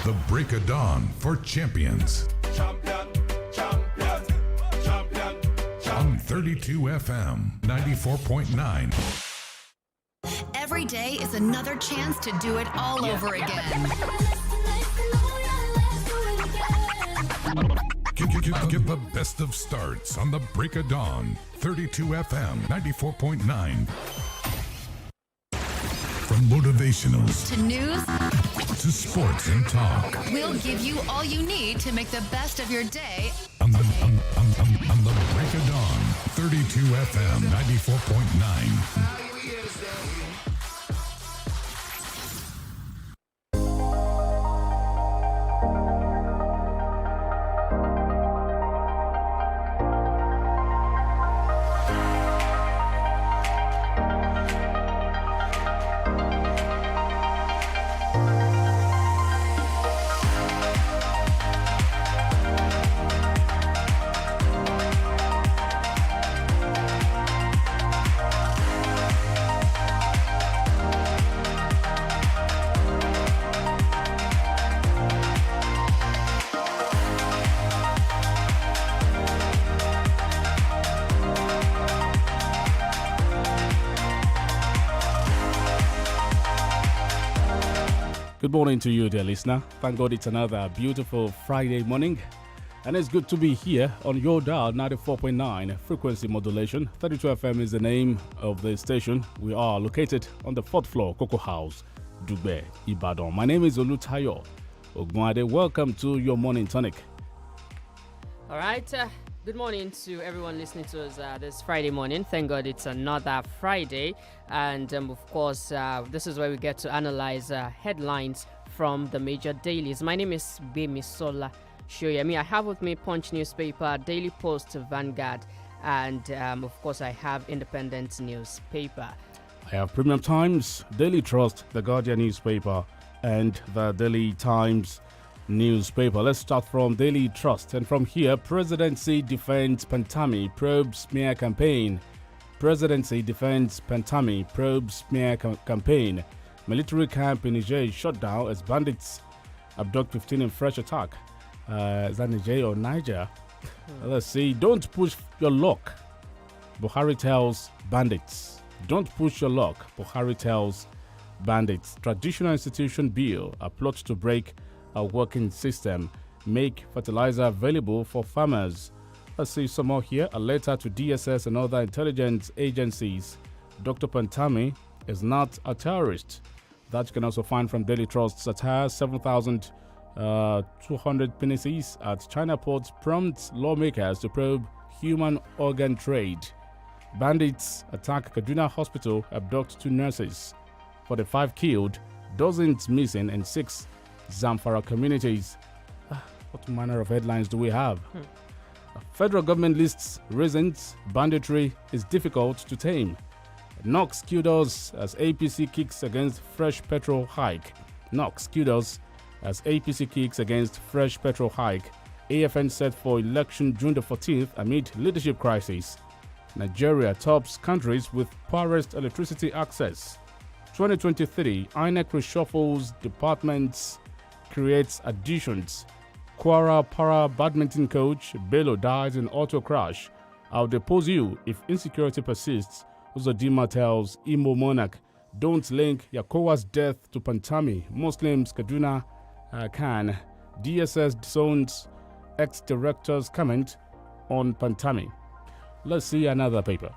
The break of dawn for champions. On 32 FM 94.9. Every day is another chance to do it all over again. Get the best of starts on the break of dawn. 32 FM 94.9. From motivationals To news, to sports and talk. we'll give you all you need to make the best of your day. On the break of dawn. 32 FM 94.9. Good morning to you, dear listener. Thank God it's another beautiful Friday morning. And it's good to be here on your dial, 94.9 frequency modulation. 32 FM is the name of the station. We are located on the 4th floor, Cocoa House, Dugbe, Ibadan. My name is OLUTAYO. OGUNADE, welcome to your morning tonic. All right. Good morning to everyone listening to us this Friday morning. Thank God it's another Friday. And of course, this is where we get to analyze headlines from the major dailies. My name is GBEMISOla. SOYEMI. I have with me Punch newspaper, Daily Post, Vanguard, and of course I have Independent newspaper. I have Premium Times, Daily Trust, The Guardian newspaper, and the Daily Times newspaper. Let's start from Daily Trust. And from here, Presidency defends Pantami, probes smear campaign. Presidency defends Pantami, probes smear campaign. Military camp in Niger is shut down as bandits abduct 15 in fresh attack. Is that Niger or Niger? Let's see. Don't push your luck, Buhari tells bandits. Don't push your luck, Buhari tells bandits. Traditional institution bill, a plot to break a working system, make fertilizer available for farmers. Let's see some more here. A letter to DSS and other intelligence agencies. Dr. Pantami is not a terrorist. That you can also find from Daily Trust. Satire 7,200 penises at China ports prompts lawmakers to probe human organ trade. Bandits attack Kaduna hospital, abduct 2 nurses. 45 killed, dozens missing, and 6 Zamfara communities. What manner of headlines do we have? Federal government lists reasons banditry is difficult to tame. Knocks kudos as APC kicks against fresh petrol hike. Knocks kudos as APC kicks against fresh petrol hike. AFN set for election June the 14th amid leadership crisis. Nigeria tops countries with poorest electricity access. 2023 INEC reshuffles departments, creates additions. Kwara Para badminton coach Bello dies in auto crash. I'll depose you if insecurity persists. Uzodinma tells Imo Monarch, don't link Yakowa's death to Pantami. Muslims Kaduna can. DSS disowns ex-director's comment on Pantami. Let's see another paper.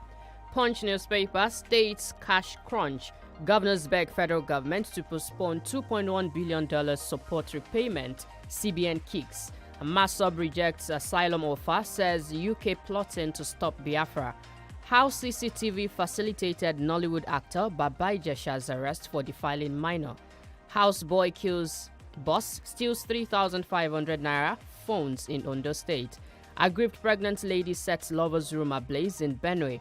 Punch newspaper states cash crunch. Governors beg federal government to postpone $2.1 billion support repayment. CBN kicks. Massob rejects asylum offer, says UK plotting to stop Biafra. How CCTV facilitated Nollywood actor Babai Jesha's arrest for defiling minor. Houseboy kills boss, steals 3,500 naira phones in Ondo State. Aggrieved pregnant lady sets lover's room ablaze in Benue.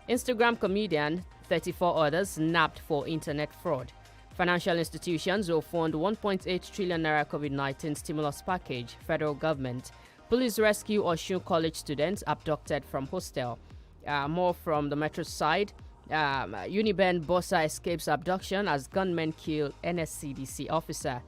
Instagram comedian, 34 others nabbed for internet fraud. Financial institutions will fund 1.8 trillion naira COVID-19 stimulus package. Federal government. Police rescue Osun College students abducted from hostel. More from the Metro side. Uniben Bossa escapes abduction as gunmen kill NSCDC officer.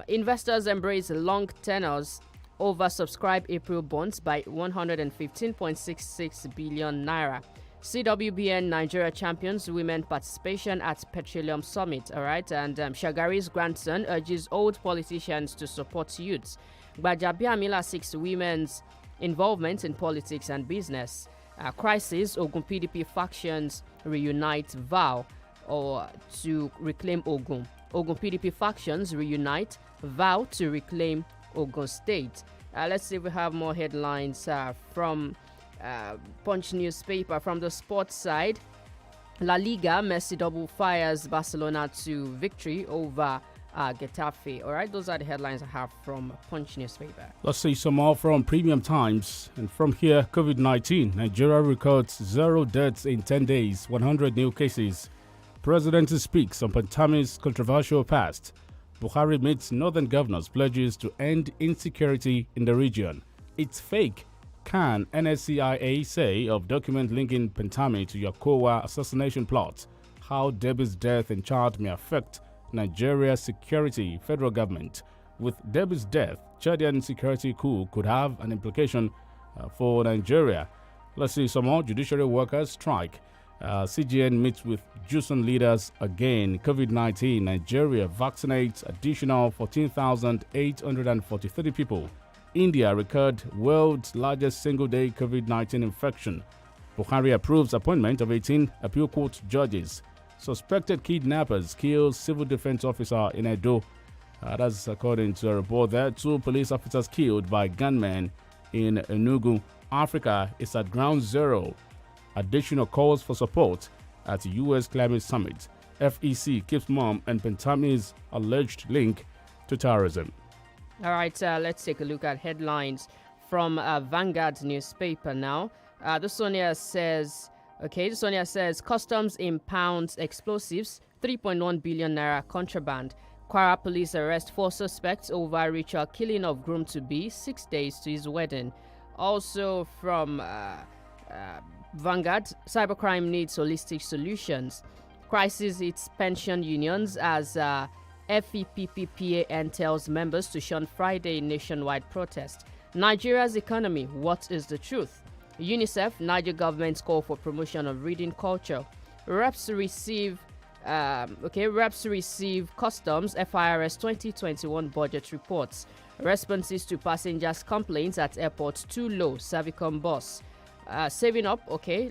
Investors embrace long tenors, oversubscribe April bonds by 115.66 billion naira. CWBN Nigeria champions women participation at Petroleum Summit. All right, and Shagari's grandson urges old politicians to support youths. Gbajabiamila seeks women's involvement in politics and business. Crisis, Ogun PDP factions reunite, vow or to reclaim Ogun. Ogun PDP factions reunite, vow to reclaim Ogun State. Let's see if we have more headlines from Punch newspaper. From the sports side, La Liga, Messi double fires Barcelona to victory over Getafe. All right, those are the headlines I have from Punch newspaper. Let's see some more from Premium Times. And from here, COVID-19. Nigeria records 0 deaths in 10 days, 100 new cases. President speaks on Pantami's controversial past. Buhari meets northern governors, pledges to end insecurity in the region. It's fake, can NSCIA say of document linking Pantami to Yakowa assassination plot? How Debbie's death in Chad may affect Nigeria's security, federal government. With Debbie's death, Chadian security coup could have an implication for Nigeria. Let's see some more. Judiciary workers strike. CGN meets with JUSUN leaders again. COVID-19, Nigeria vaccinates additional 14,843 people. India record world's largest single-day COVID-19 infection. Buhari approves appointment of 18 appeal court judges. Suspected kidnappers kill civil defense officer in Edo. That's according to a report there. 2 police officers killed by gunmen in Enugu. Africa is at ground zero. Additional calls for support at U.S. Climate Summit. FEC keeps mum and Pantami's alleged link to terrorism. All right, let's take a look at headlines from Vanguard newspaper now. The Sonia says, customs impounds explosives, 3.1 billion naira contraband. Kwara police arrest 4 suspects over ritual killing of groom-to-be, 6 days to his wedding. Also from Vanguard, cybercrime needs holistic solutions. Crisis hits pension unions as FEPPPAN tells members to shun Friday nationwide protest. Nigeria's economy, what is the truth? UNICEF, Niger government's call for promotion of reading culture. Reps receive customs FIRS 2021 budget reports. Responses to passengers' complaints at airports too low. Savicom boss. Saving up,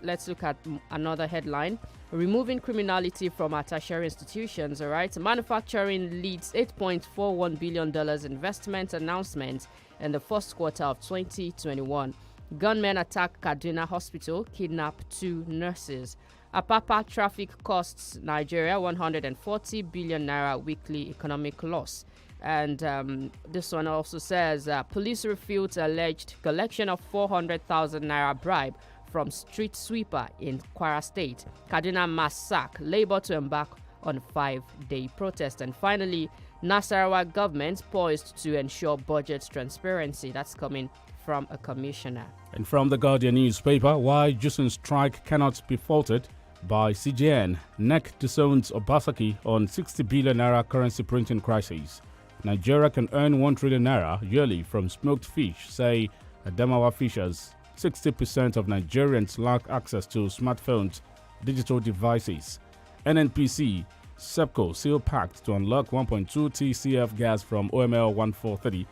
let's look at another headline. Removing criminality from our tertiary institutions, all right? Manufacturing leads $8.41 billion investment announcement in the first quarter of 2021. Gunmen attack Kaduna Hospital, kidnap 2 nurses. Apapa traffic costs Nigeria 140 billion naira weekly economic loss. And this one also says police refute alleged collection of 400,000 naira bribe from street sweeper in Kwara State. Kaduna mass sack, labor to embark on 5-day protest. And finally, Nasarawa government poised to ensure budget transparency. That's coming from a commissioner. And from the Guardian newspaper, why JUSUN strike cannot be faulted by CGN. NEC disowns Obasaki on 60 billion naira currency printing crisis. Nigeria can earn 1 trillion naira yearly from smoked fish, say Adamawa fishers. 60% of Nigerians lack access to smartphones, digital devices. NNPC, SEPCO seal pact to unlock 1.2 TCF gas from OML 1430.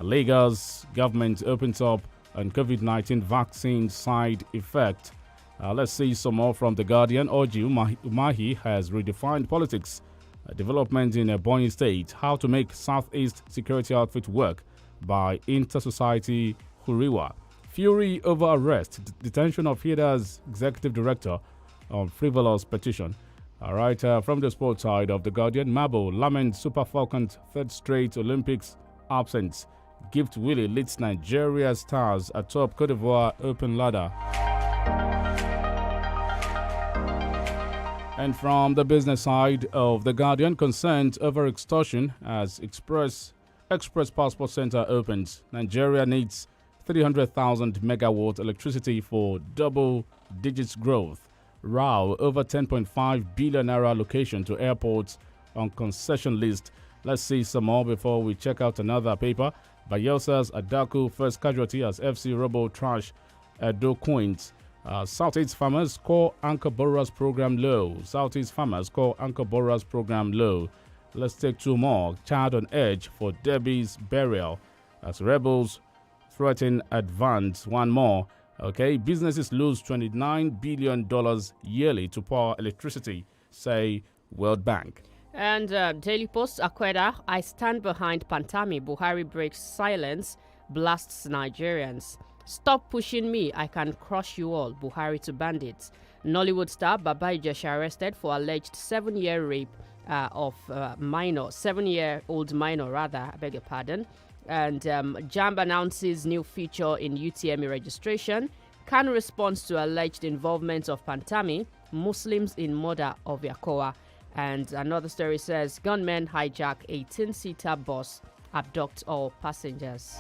Lagos government opens up on COVID-19 vaccine side effect. Let's see some more from The Guardian. Orji Umahi has redefined politics. Development in Ebonyi State. How to make Southeast security outfit work by Inter-Society Huriwa. Fury over arrest. Detention of HIDA's executive director on frivolous petition. All right, from the sports side of The Guardian, Mabo laments Super Falcons' 3rd straight Olympics absence. Gift Willie leads Nigeria stars atop Cote d'Ivoire open ladder. And from the business side of The Guardian, concerned over extortion as Express Passport Center opens. Nigeria needs 300,000 megawatt electricity for double digits growth. row over 10.5 billion naira allocation to airports on concession list. Let's see some more before we check out another paper. Bayelsa's Adaku first casualty as FC Robo trash Edo coins. Southeast farmers call Anchor Borrowers program low. Southeast farmers call Anchor Borrowers program low. Let's take two more. Child on edge for Debbie's burial as rebels threaten advance. One more. Okay, businesses lose $29 billion yearly to poor electricity, say World Bank. And Daily Post, Akweda, I stand behind Pantami. Buhari breaks silence, blasts Nigerians. Stop pushing me, I can crush you all. Buhari to bandits. Nollywood star Baba Ijesha arrested for alleged 7-year rape of minor, 7-year-old minor rather, I beg your pardon. And JAMB announces new feature in UTME registration. Can response to alleged involvement of Pantami, Muslims in murder of Yakoa. And another story says gunmen hijack 18-seater bus, abduct all passengers.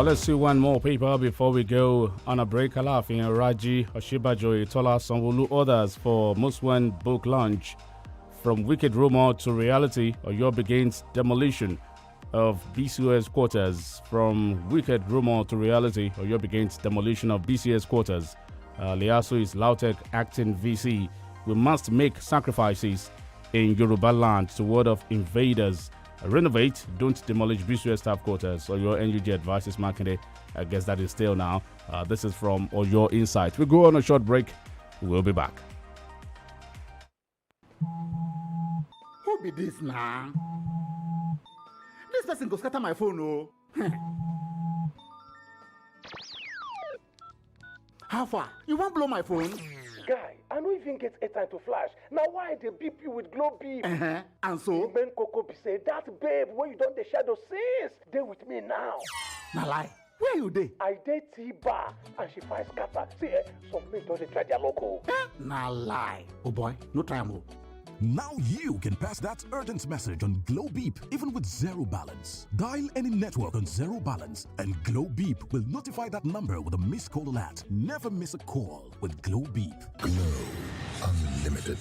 Let's see one more paper before we go on a break. Alafin Raji, Oshibajo, Itola, Sanwo-Olu others for Muswan book launch. From wicked rumor to reality, Oyo begins demolition of BCOS quarters. From wicked rumor to reality, Oyo begins demolition of BCS quarters. Liasu is Lautech acting VC. We must make sacrifices in Yoruba land to ward off invaders. Renovate, don't demolish BCS staff quarters. Oyo NUG advises Makinde. I guess that is still now. This is from Oyo Insight. We go on a short break. We'll be back. Who be this now? This person go scatter my phone, oh. How far? You won't blow my phone? Guy, I don't even get airtime to flash. Now why they beep you with glow beep? And so? Ben Coco be say that babe where you done the shadow since. They with me now. Now lie. Where you dey? I did T-bar and she finds scatter. See, some men don't try their local. Now lie. Oh boy, no time. Now you can pass that urgent message on Glow Beep even with zero balance. Dial any network on zero balance and Glow Beep will notify that number with a missed call alert. Never miss a call with Glow Beep. Glow Unlimited.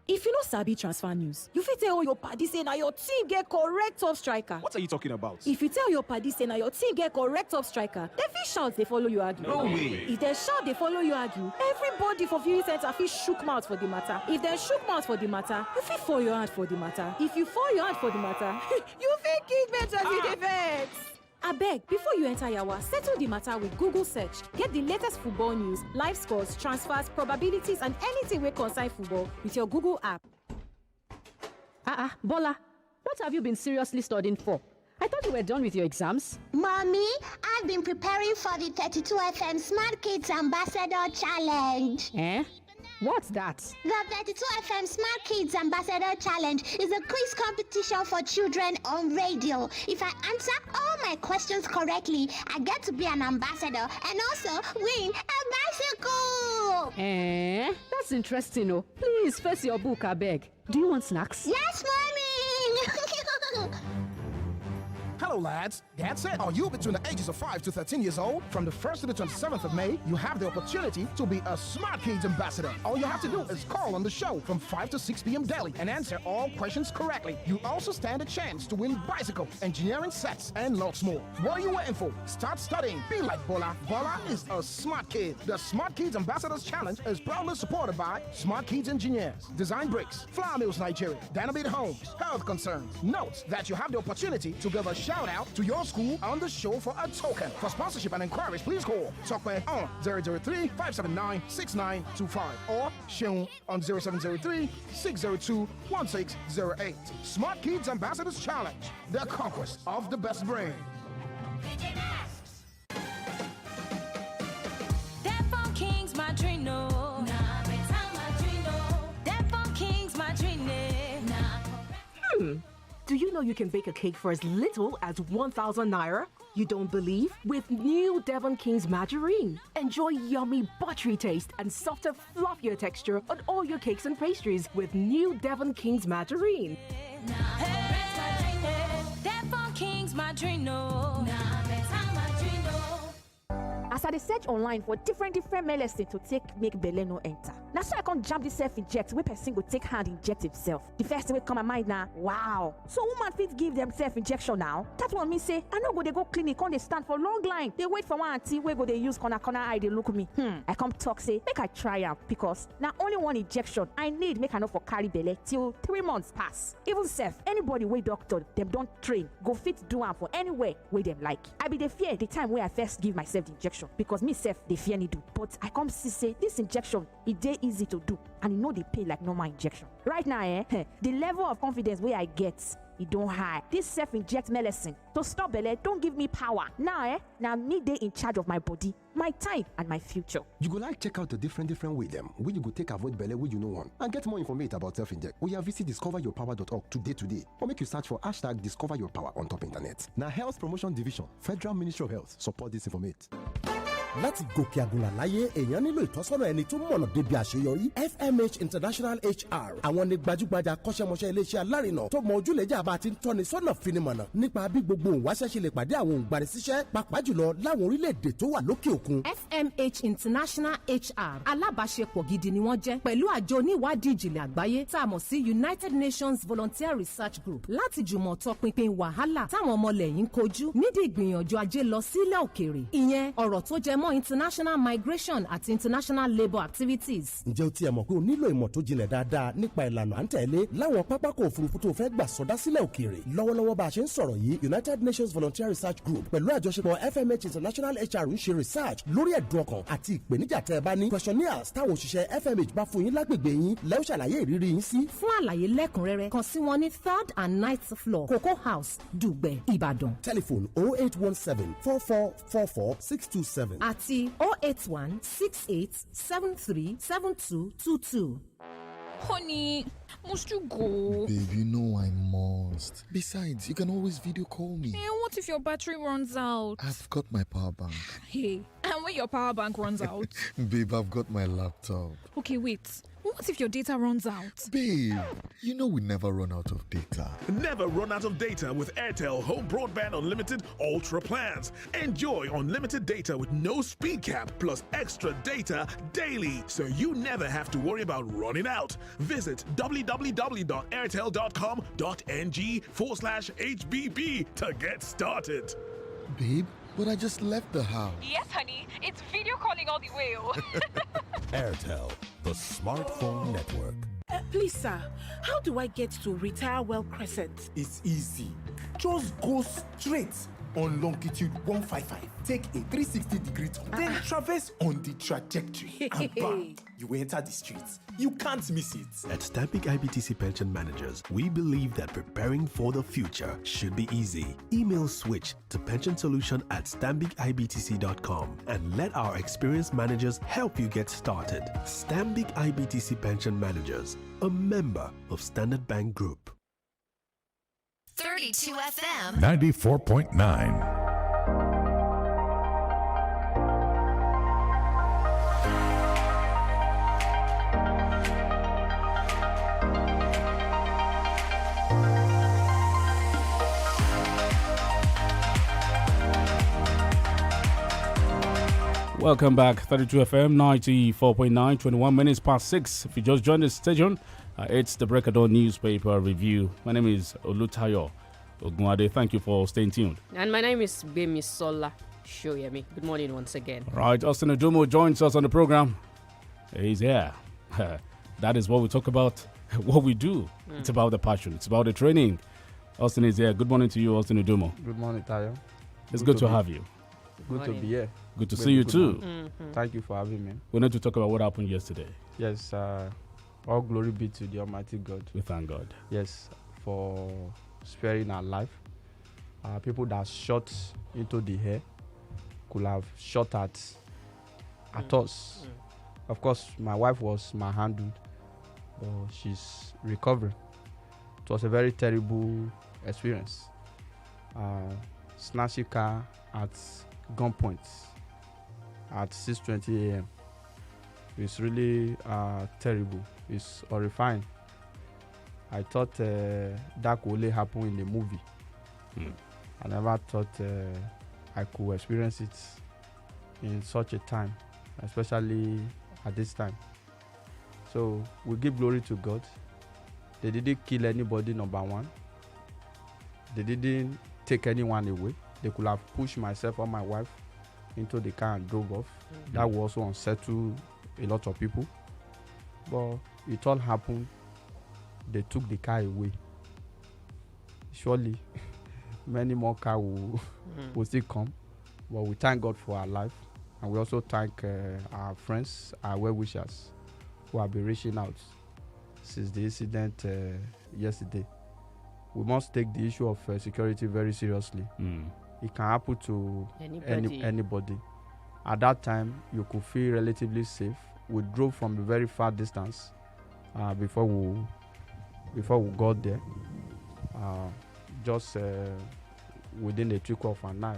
If you no sabi transfer news, you fit tell all your padi say na your team get correct top striker. What are you talking about? If you tell your padi say na your team get correct top striker, dem fit shout dey follow you argue. No way. If dem shout dey follow you argue, everybody for viewing center fit shook mouth for the matter. If dem shook mouth for the matter, you fit fall your hand for the matter. If you fall your hand for the matter, you fit kick bench as you dey vex. Abeg, before you enter yawa, settle the matter with Google search. Get the latest football news, live scores, transfers, probabilities, and anything wey concern football with your Google app. Bola, what have you been seriously studying for? I thought you were done with your exams. Mommy, I've been preparing for the 32FM Smart Kids Ambassador Challenge. What's that? The 32FM Smart Kids Ambassador Challenge is a quiz competition for children on radio. If I answer all my questions correctly, I get to be an ambassador and also win a bicycle. That's interesting, oh. Please, face your book, I beg. Do you want snacks? Yes, Mommy! Hello, lads. That's it. Are you between the ages of 5 to 13 years old? From the 1st to the 27th of May, you have the opportunity to be a Smart Kids ambassador. All you have to do is call on the show from 5 to 6 p.m. daily and answer all questions correctly. You also stand a chance to win bicycle, engineering sets, and lots more. What are you waiting for? Start studying. Be like Bola. Bola is a smart kid. The Smart Kids Ambassadors Challenge is proudly supported by Smart Kids Engineers, Design Bricks, Flour Mills Nigeria, Dynamite Homes, Health Concerns. Note that you have the opportunity to give a shout out to your school on the show for a token. For sponsorship and inquiries, please call Talkman on 003-579-6925 or Seun on 0703-602-1608. Smart Kids Ambassadors Challenge, the conquest of the best brain. Kings Madrino. Kings you know you can bake a cake for as little as 1,000 naira? You don't believe? With new Devon King's margarine. Enjoy yummy, buttery taste and softer, fluffier texture on all your cakes and pastries with new Devon King's margarine. Devon King's margarine. As I dey search online for different medicine to take make belle no enter. Now so I can't jam this self-inject wey person go take hand inject himself. The first thing wey come my mind now, wow. So woman fit give them self-injection now? That one mean say, I no go dey go clinic on dey stand for long line. They wait for one auntie wey go dey use corner eye dey look me. I come talk say, make I try am because now only one injection I need make I no for carry belle till 3 months pass. Even self, anybody wey doctor, them don't train, go fit do am for anywhere wey them like. I be the fear the time wey I first give myself the injection because me self dey fear needle. But I come see say this injection, it dey easy to do and e no dey pay like normal injection. Right now, the level of confidence wey I get, e don high. This self-inject medicine to stop belle don't give me power. Now, now me dey in charge of my body, my time and my future. You go like check out the different way them wey you go take avoid belle wey you no want and get more information about self-inject. We have visit discoveryourpower.org today or make you search for #discoveryourpower on top internet. Now Health Promotion Division, Federal Ministry of Health support this information. láti gòkè àgùnlà láyé èèyàn nílò ìtọ́sọ́nà ẹni tó mọ̀nà débi àṣeyọrí. FMH International HR àwọn ni gbajúgbajà akọ́ṣẹ́mọṣẹ́ iléeṣẹ́ alárinà tó mọ ojúlẹ̀jà bá ti ń tọ́ni sọ́nà finimọ̀nà nípa bí gbogbo òǹwáṣẹ́ ṣe lè pàdé àwọn òǹgbanisíṣẹ́ pàápàá jùlọ láwọn orílẹ̀-èdè tó wà lókè òkun. FMH International HR alábàáṣepọ̀ gidi ni wọ́n jẹ́ pẹ̀lú àjọ oníwádìí ìjìnlẹ̀ àgbáyé tá a mọ̀ sí United Nations Volunteer Research Group láti jùmọ̀ tọpinpin wàhálà táwọn ọmọlẹ́yìn ń kojú nídìí ìgbìyànjú ajé lọ sílẹ̀ òkèèrè. ìyẹn ọ̀rọ̀ tó jẹ mọ́ international migration àti international labour activities. ǹjẹ́ o tiẹ̀ mọ̀ pé o nílò ìmọ̀ tó jinlẹ̀ dáadáa nípa ìlànà à ń tẹ̀lé láwọn pápákọ̀ òfurufú tó fẹ́ gbà sọdá sílẹ̀ òkèèrè. lọ́wọ́lọ́wọ́ bá a ṣe ń sọ̀rọ̀ yìí United Nations Volunteer Research Group pẹ̀lú àjọṣepọ̀ FMH International HR ń ṣe research lórí ẹ̀dùn ọkàn àti ìpèníjà tẹ́ ẹ bá ní. questionnaires táwọn òṣìṣẹ́ FMH bá fún yín lágbègbè yín lẹ́yìn ṣàlàyé ìrírí yín sí. fún àlàyé lẹ́kùnrẹ́rẹ́ kàn sí wọn ní 3rd and 9th floor Cocoa House Dùgbẹ̀ Ìbàdàn. telephone 0817 4444 627 àti 08168737222. Honey, must you go? Babe, you know I must. Besides, you can always video call me. Hey, what if your battery runs out? I've got my power bank. Hey, and when your power bank runs out? Babe, I've got my laptop. Okay, wait. What if your data runs out? Babe, you know we never run out of data. Never run out of data with Airtel Home Broadband Unlimited Ultra plans. Enjoy unlimited data with no speed cap plus extra data daily, so you never have to worry about running out. Visit www.airtel.com.ng/HBB to get started. Babe, but I just left the house. Yes, honey. It's video calling all the way. Airtel, the smartphone network. Please, sir, how do I get to Retire Well Crescent? It's easy. Just go straight on longitude 155. Take a 360-degree turn, then traverse on the trajectory. And bam, you enter the streets. You can't miss it. At Stambic IBTC Pension Managers, we believe that preparing for the future should be easy. Email switch to pensionsolution@stambicibtc.com and let our experienced managers help you get started. Stambic IBTC Pension Managers, a member of Standard Bank Group. 32 FM 94.9. Welcome back, 32 FM 94.9, 21 minutes past 6. If you just joined the station, it's the Break of Dawn newspaper review. My name is OLUTAYO OGUNADE. Thank you for staying tuned. And my name is GBEMISOLA. SOYEMI. Good morning once again. All right, Austin Adumo joins us on the program. He's here. That is what we talk about, what we do. It's about the passion. It's about the training. Austin is here. Good morning to you, Austin Adumo. Good morning, Tayo. It's good to have you. Good to be here. Good to see you too. Thank you for having me. We need to talk about what happened yesterday. Yes, all glory be to the Almighty God. We thank God. Yes, for sparing our life. People that shot into the air could have shot at us. Of course, my wife was manhandled, but she's recovering. It was a very terrible experience. Snatching car at gunpoint at 6:20 a.m. It's really terrible. It's horrifying. I thought that could only happen in a movie. I never thought I could experience it in such a time, especially at this time. So we give glory to God. They didn't kill anybody, number one. They didn't take anyone away. They could have pushed myself or my wife into the car and drove off. That would also unsettle a lot of people. But it all happened. They took the car away. Surely, many more cars will still come. But we thank God for our life. And we also thank our friends, our well-wishers, who have been reaching out since the incident yesterday. We must take the issue of security very seriously. It can happen to anybody. At that time, you could feel relatively safe. We drove from a very far distance before we got there. Just within a trickle of an eye,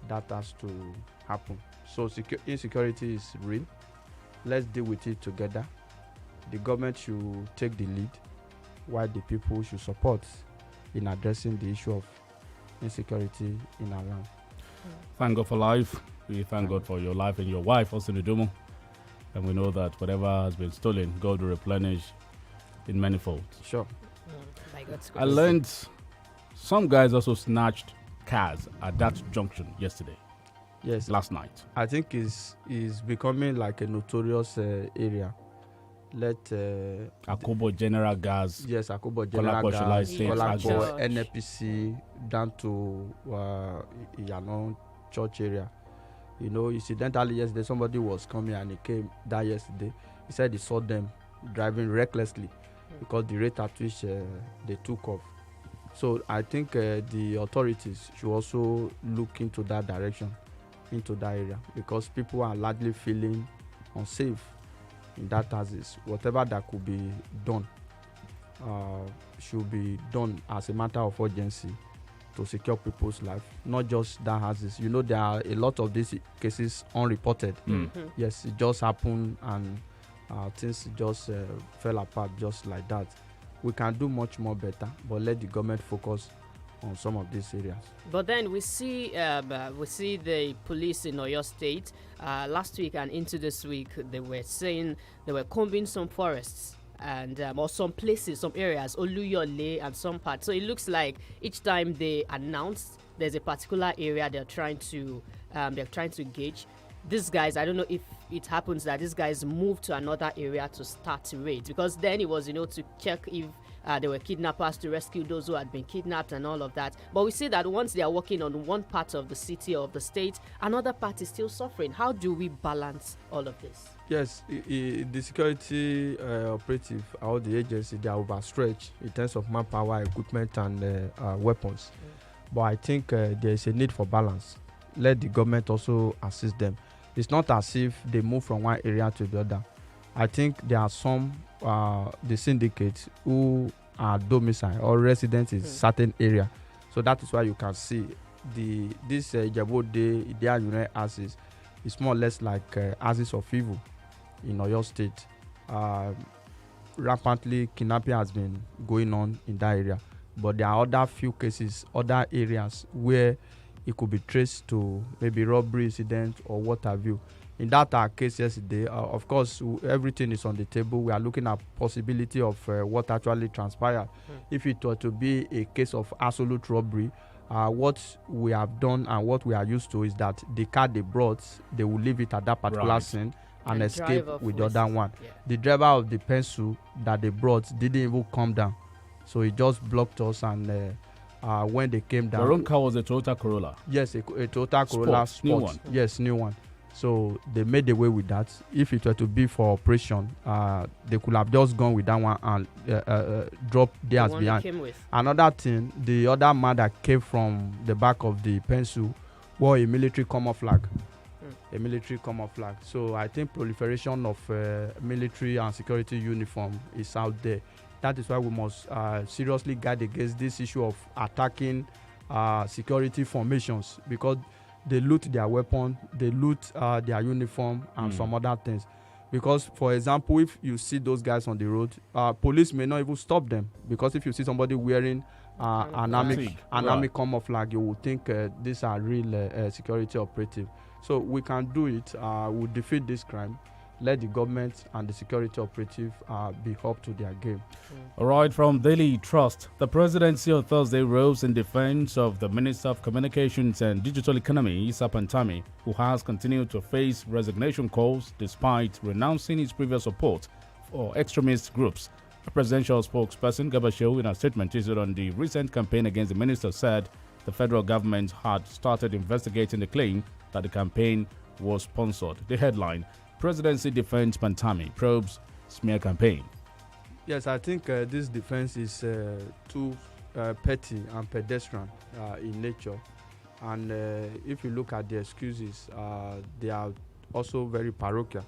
that has to happen. So insecurity is real. Let's deal with it together. The government should take the lead, while the people should support in addressing the issue of insecurity in our land. Thank God for life. We thank God for your life and your wife, also Nudumo. And we know that whatever has been stolen, God will replenish in manifold. Sure. I learned some guys also snatched cars at that junction yesterday. Yes. Last night. I think it's becoming like a notorious area. Akobo General Gas. Yes, Akobo General Gas, Kolako NPC down to Yano Church area. You know, incidentally yesterday somebody was coming and he came that yesterday. He said he saw them driving recklessly because the rate at which they took off. So I think the authorities should also look into that direction, into that area, because people are largely feeling unsafe in that axis. Whatever that could be done should be done as a matter of urgency to secure people's life, not just that axis. You know, there are a lot of these cases unreported. Yes, it just happened and things just fell apart just like that. We can do much more better, but let the government focus on some of these areas. But then we see the police in Oyo State last week and into this week. They were saying they were combing some forests and or some places, some areas, Oluyole and some parts. So it looks like each time they announce there's a particular area they're trying to gauge. These guys, I don't know if it happens that these guys move to another area to start raids, because then it was, to check if there were kidnappers, to rescue those who had been kidnapped and all of that. But we see that once they are working on one part of the city or of the state, another part is still suffering. How do we balance all of this? Yes, the security operative, all the agency, they are overstretched in terms of manpower, equipment, and weapons. But I think there is a need for balance. Let the government also assist them. It's not as if they move from one area to the other. I think there are some the syndicates who are domicile or residents in certain area. So that is why you can see this Ijebode Idea United axis is more or less like axis of evil in Oyo State. Rampantly kidnapping has been going on in that area, but there are other few cases, other areas where it could be traced to maybe robbery incident or what have you. In that case yesterday, of course, everything is on the table. We are looking at possibility of what actually transpired. If it were to be a case of absolute robbery, what we have done and what we are used to is that the car they brought, they will leave it at that particular scene and escape with the other one. Yeah. The driver of the pencil that they brought didn't even come down. So he just blocked us, and when they came down... Your own car was a Toyota Corolla? Yes, a Toyota Corolla Sport. New one? Yes, new one. So they made away with that. If it were to be for operation, they could have just gone with that one and dropped theirs behind. Another thing, the other man that came from the back of the pencil wore a military camouflage. A military camouflage. So I think proliferation of military and security uniform is out there That is why we must seriously guard against this issue of attacking security formations, because they loot their weapon, they loot their uniform and some other things. Because, for example, if you see those guys on the road, police may not even stop them, because if you see somebody wearing an army camouflage, you would think these are real security operatives. So we can do it. We'll defeat this crime. Let the government and the security operative be up to their game. All right, from Daily Trust, the presidency on Thursday rose in defense of the Minister of Communications and Digital Economy, Issa Pantami, who has continued to face resignation calls despite renouncing his previous support for extremist groups. A presidential spokesperson, Gabashew, in a statement issued on the recent campaign against the minister, said the federal government had started investigating the claim that the campaign was sponsored. The headline: Presidency defends Pantami, probes smear campaign. Yes, I think this defense is too petty and pedestrian in nature. And if you look at the excuses, they are also very parochial,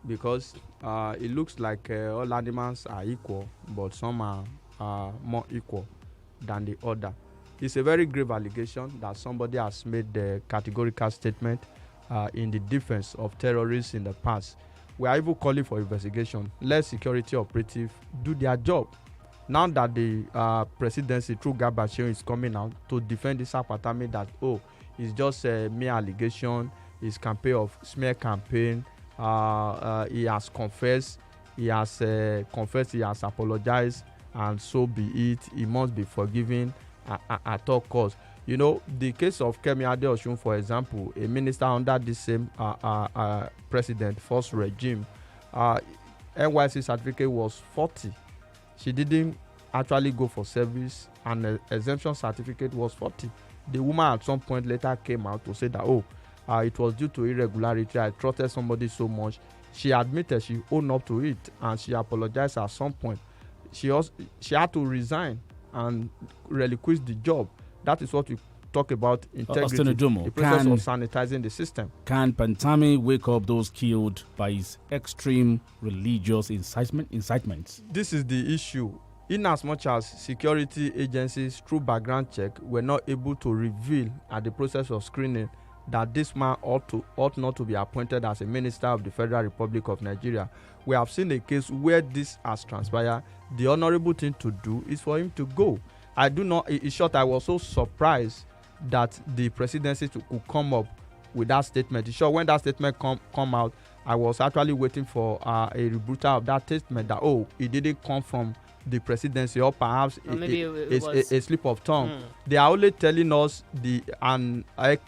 because it looks like all animals are equal, but some are more equal than the other. It's a very grave allegation that somebody has made the categorical statement in the defense of terrorists in the past. We are even calling for investigation. Let security operatives do their job. Now that the presidency through Gabashew is coming out to defend this Pantami, that it's just a mere allegation, it's campaign of smear campaign. He has confessed, he has apologized, and so be it. He must be forgiven at all costs. You know, the case of Kemi Adeosun, for example, a minister under the same president, first regime, NYC certificate was 40. She didn't actually go for service, and the exemption certificate was 40. The woman at some point later came out to say that, it was due to irregularity. I trusted somebody so much. She admitted, she owned up to it, and she apologized at some point. She had to resign and relinquish the job. That is what we talk about integrity, the process of sanitizing the system. Can Pantami wake up those killed by his extreme religious incitements? This is the issue. In as much as security agencies, through background check, were not able to reveal at the process of screening that this man ought not to be appointed as a minister of the Federal Republic of Nigeria. We have seen a case where this has transpired. The honorable thing to do is for him to go. I do not, in short, I was so surprised that the presidency could come up with that statement. In short, when that statement come out, I was actually waiting for a rebuttal of that statement that, it didn't come from the presidency, or perhaps a slip of tongue. They are only telling us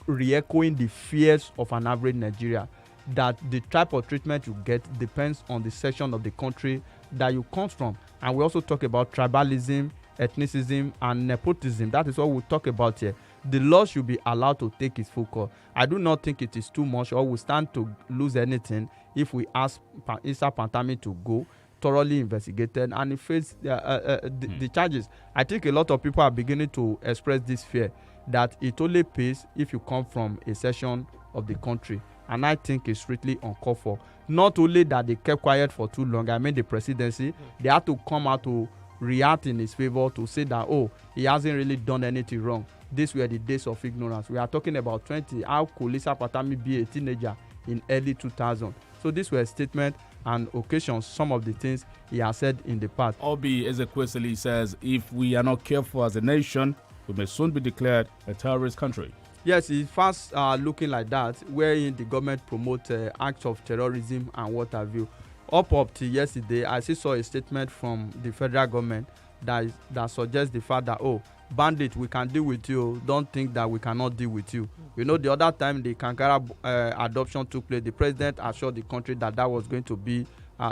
re-echoing the fears of an average Nigeria, that the type of treatment you get depends on the section of the country that you come from. And we also talk about tribalism, ethnicism, and nepotism. That is what we talk about here. The law should be allowed to take its full course. I do not think it is too much, or we stand to lose anything if we ask Issa Pantami to go, thoroughly investigated, and face the charges. I think a lot of people are beginning to express this fear that it only pays if you come from a section of the country, and I think it's strictly uncalled for. Not only that they kept quiet for too long, I mean the presidency, they had to come out to react in his favor, to say that, he hasn't really done anything wrong. These were the days of ignorance. We are talking about 20. How could Issa Pantami be a teenager in early 2000? So these were statements and occasions, some of the things he has said in the past. Obi Ezekwesili says, if we are not careful as a nation, we may soon be declared a terrorist country. Yes, it's fast looking like that, wherein the government promotes acts of terrorism and what have you. Up to yesterday, I saw a statement from the federal government that suggests the fact that, bandit, we can deal with you. Don't think that we cannot deal with you. You know, the other time the Kankara adoption took place, the president assured the country that was going to be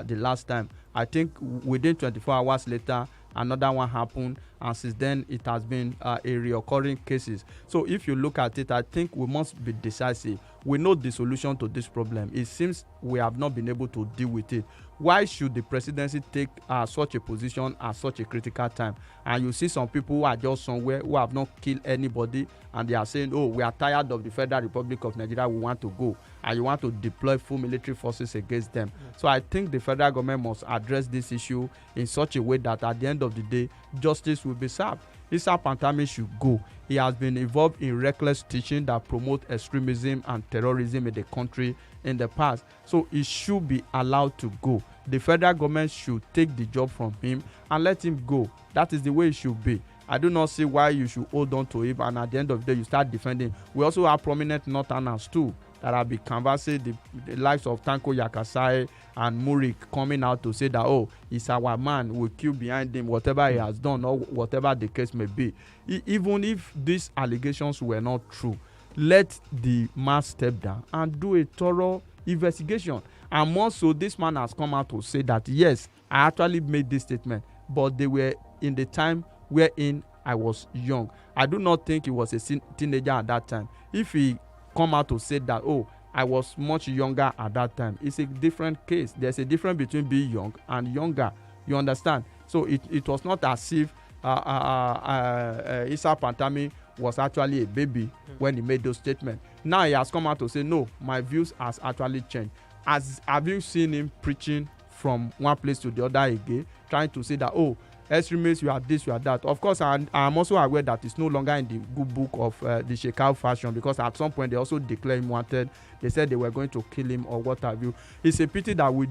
the last time. I think within 24 hours later, another one happened, and since then it has been a reoccurring cases. So if you look at it, I think we must be decisive. We know the solution to this problem. It seems we have not been able to deal with it. Why should the presidency take such a position at such a critical time? And you see some people who are just somewhere who have not killed anybody, and they are saying, oh, we are tired of the Federal Republic of Nigeria, we want to go, and you want to deploy full military forces against them. So I think the federal government must address this issue in such a way that at the end of the day, justice will be served. Issa Pantami should go. He has been involved in reckless teaching that promote extremism and terrorism in the country in the past. So he should be allowed to go. The federal government should take the job from him and let him go. That is the way it should be. I do not see why you should hold on to him and at the end of the day you start defending. We also have prominent Northerners too that have been canvassing the likes of Tanko Yakasai and Murik coming out to say that, oh, he's our man, we'll queue behind him, whatever he has done or whatever the case may be. Even if these allegations were not true, let the man step down and do a thorough investigation. And more so, this man has come out to say that, yes, I actually made this statement, but they were in the time wherein I was young. I do not think he was a teenager at that time. If he come out to say that, oh, I was much younger at that time, it's a different case. There's a difference between being young and younger. You understand? So it was not as if Issa Pantami was actually a baby when he made those statements. Now he has come out to say, no, my views has actually changed. Have you seen him preaching from one place to the other again, trying to say that, oh, extremists, you are this, you are that? Of course, I'm also aware that it's no longer in the good book of the Shekau fashion, because at some point they also declared him wanted. They said they were going to kill him or what have you. It's a pity that we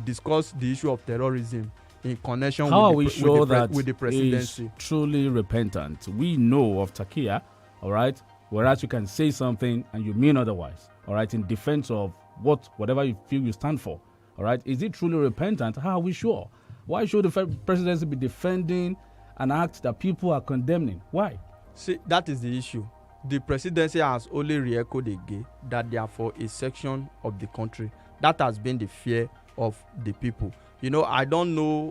discuss the issue of terrorism in connection with the presidency. He's truly repentant? We know of Takia, all right, whereas you can say something and you mean otherwise, all right, in defense of whatever you feel you stand for, all right. Is he truly repentant? How are we sure? Why should the presidency be defending an act that people are condemning? Why? See, that is the issue. The presidency has only re-echoed again that they are for a section of the country. That has been the fear of the people. You know, I don't know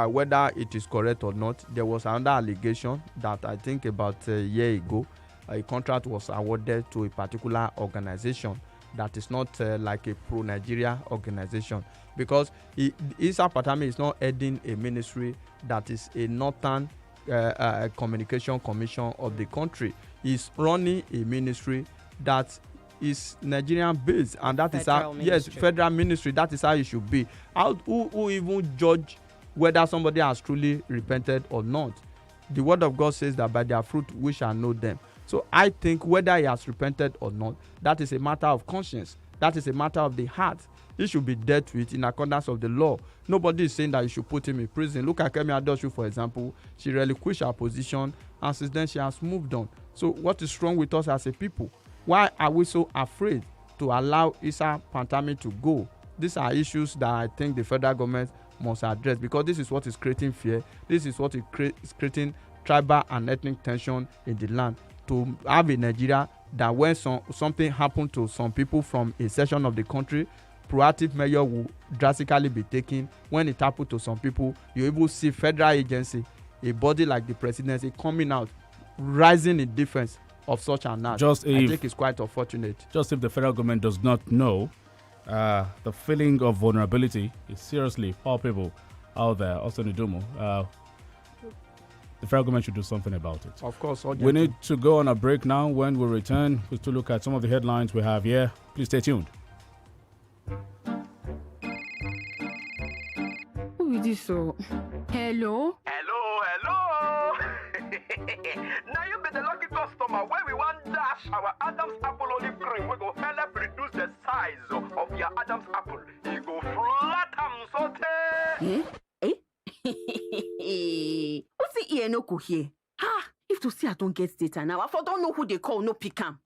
whether it is correct or not. There was another allegation that I think about a year ago, a contract was awarded to a particular organization that is not like a pro-Nigeria organization, because Issa Pantami is not heading a ministry that is a northern communication commission of the country. He's running a ministry that is Nigerian based, and that federal is how federal ministry. That is how it should be. Who even judge whether somebody has truly repented or not? The word of God says that by their fruit we shall know them. So I think whether he has repented or not, that is a matter of conscience. That is a matter of the heart. He should be dealt with in accordance of the law. Nobody is saying that you should put him in prison. Look at Kemi Adoshu, for example. She relinquished her position, and since then she has moved on. So what is wrong with us as a people? Why are we so afraid to allow Issa Pantami to go? These are issues that I think the federal government must address, because this is what is creating fear. This is what is creating tribal and ethnic tension in the land. To have a Nigeria that when something happened to some people from a section of the country, proactive measure will drastically be taken. When it happened to some people, you even see federal agency, a body like the presidency, coming out, rising in defense of such an act. I think it's quite unfortunate. Just if the federal government does not know, the feeling of vulnerability is seriously palpable out there. Also, Nidumo, the federal government should do something about it. Of course. We need to go on a break now. When we return, we'll to look at some of the headlines we have here. Please stay tuned. Who is this? So, hello? Hello. Now you be the lucky customer where we want dash our Adam's apple olive cream. We go help reduce the size of your Adam's apple. You go flat and What's the ear no here? Ha! If to see I don't get data now, I don't know who they call, no pick 'em.